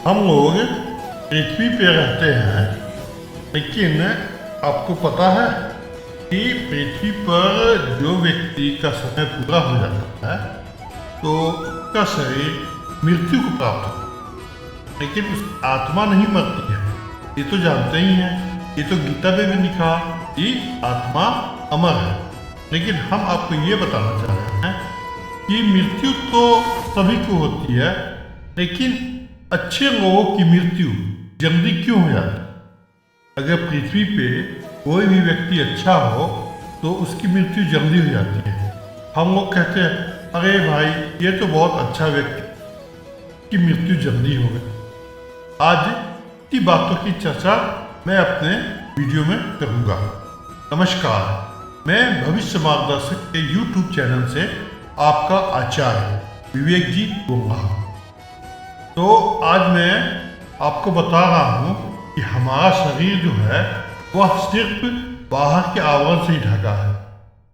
हम लोग पृथ्वी पे रहते हैं, लेकिन आपको पता है कि पृथ्वी पर जो व्यक्ति का समय पूरा हो जाता है तो उसका शरीर मृत्यु को प्राप्त होता है, लेकिन उस आत्मा नहीं मरती है। ये तो जानते ही हैं, ये तो गीता में भी लिखा कि आत्मा अमर है। लेकिन हम आपको ये बताना चाह रहे हैं कि मृत्यु तो सभी को होती है, लेकिन अच्छे लोगों की मृत्यु जल्दी क्यों हो जाती है? अगर पृथ्वी पे कोई भी व्यक्ति अच्छा हो तो उसकी मृत्यु जल्दी हो जाती है। हम लोग कहते हैं अरे भाई ये तो बहुत अच्छा व्यक्ति की मृत्यु जल्दी हो गई। आज की बातों की चर्चा मैं अपने वीडियो में करूँगा। नमस्कार, मैं भविष्य मार्गदर्शक के YouTube चैनल से आपका आचार्य विवेक जी बोल रहा हूँ। तो आज मैं आपको बता रहा हूँ कि हमारा शरीर जो है वह सिर्फ बाहर के आवरण से ही ढका है।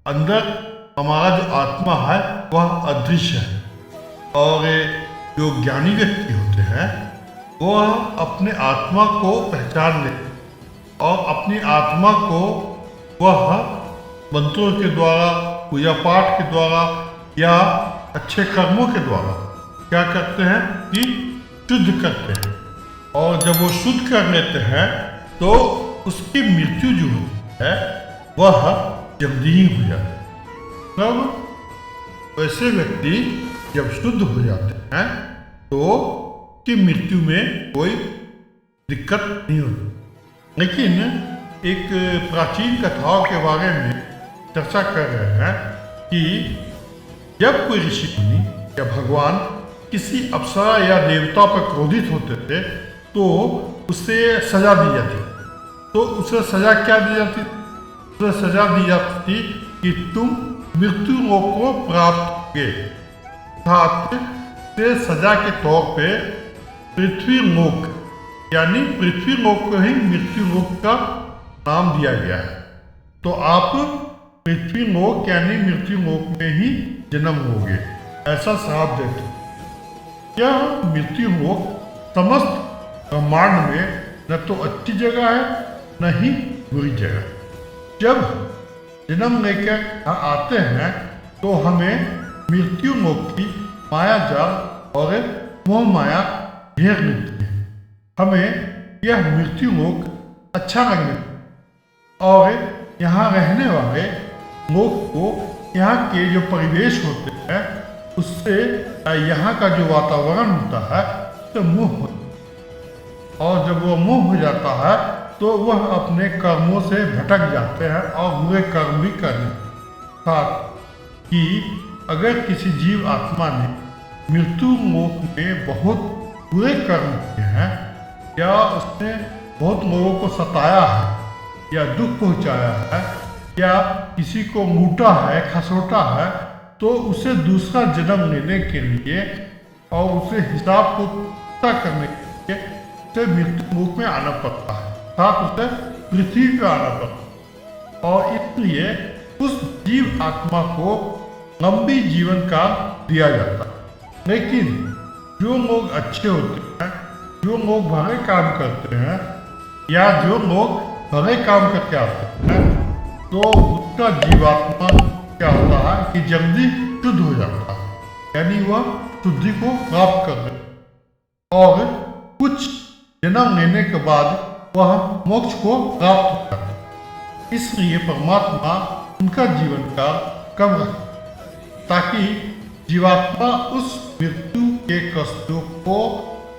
अंदर हमारा जो आत्मा है वह अदृश्य है। और जो ज्ञानी व्यक्ति होते हैं वह अपने आत्मा को पहचान ले और अपनी आत्मा को वह मंत्रों के द्वारा, पूजा पाठ के द्वारा या अच्छे कर्मों के द्वारा क्या करते हैं कि शुद्ध करते हैं। और जब वो शुद्ध कर लेते हैं तो उसकी मृत्यु जो है वह जल्दी ही हो जाती है। तब वैसे व्यक्ति जब शुद्ध हो जाते हैं तो की मृत्यु में कोई दिक्कत नहीं होती। लेकिन एक प्राचीन कथाओं के बारे में चर्चा कर रहे हैं कि जब कोई ऋषि मुनि या भगवान किसी अप्सरा या देवता पर क्रोधित होते थे तो उसे सजा दी जाती। तो उसे सजा क्या दी जाती? उसे सजा दी जाती थी कि तुम मृत्यु लोक को प्राप्त होगे। अर्थात से सजा के तौर पे पृथ्वी लोक यानी पृथ्वी लोक को ही मृत्यु लोक का नाम दिया गया है। तो आप पृथ्वी लोक यानी मृत्यु लोक में ही जन्म होगे, ऐसा श्राप देते। यह मृत्यु लोक समस्त ब्रह्मांड में न तो अच्छी जगह है न ही बुरी जगह। जब जन्म लेकर यहाँ आते हैं तो हमें मृत्यु लोक की माया जाल और मोह माया घेर लेती है। हमें यह मृत्यु लोक अच्छा लगने और यहाँ रहने वाले लोग को यहाँ के जो परिवेश होते हैं उससे यहाँ का जो वातावरण होता है तो मोह होता है। और जब वो मोह हो जाता है तो वह अपने कर्मों से भटक जाते हैं और बुरे कर्म भी करने साथ कि अगर किसी जीव आत्मा ने मृत्यु लोक में बहुत बुरे कर्म किए हैं या उसने बहुत लोगों को सताया है या दुख पहुंचाया है या किसी को लूटा है, खसोटा है, तो उसे दूसरा जन्म लेने के लिए और उसे हिसाब को पूरा करने के लिए उसे मृत्यु लोक में आना पड़ता है, साथ उसे पृथ्वी पे आना पड़ता है। और इसलिए उस जीव आत्मा को लंबी जीवन काल दिया जाता है। लेकिन जो लोग अच्छे होते हैं, जो लोग भले काम करते हैं या जो लोग भले काम करके आते हैं तो उसका जीवात्मा क्या होता है कि जल्दी शुद्ध हो जाता है, यानी वह शुद्धि को प्राप्त कर ले और कुछ जन्म लेने के बाद वह मोक्ष को प्राप्त हो जाता है। इसलिए परमात्मा उनका जीवन काल कम रखे ताकि जीवात्मा उस मृत्यु के कष्टों को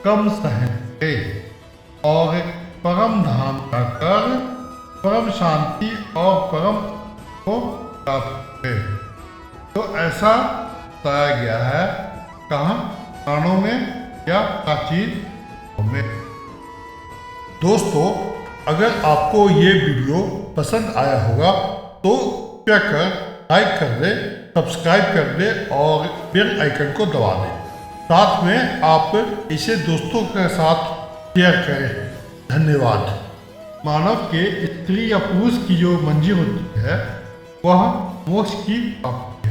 कम सहन करे और परम धाम का कर परम शांति और परम को प्राप्त करे। तो ऐसा बताया गया है कहाँ? पुराणों में या प्राचीन में। दोस्तों, अगर आपको ये वीडियो पसंद आया होगा तो क्या कर लाइक कर दे, सब्सक्राइब कर दे और बेल आइकन को दबा दें। साथ में आप इसे दोस्तों के साथ शेयर करें। धन्यवाद। मानव के स्त्री या पुरुष की जो मंजिल होती है वह मोक्ष की प्राप्ति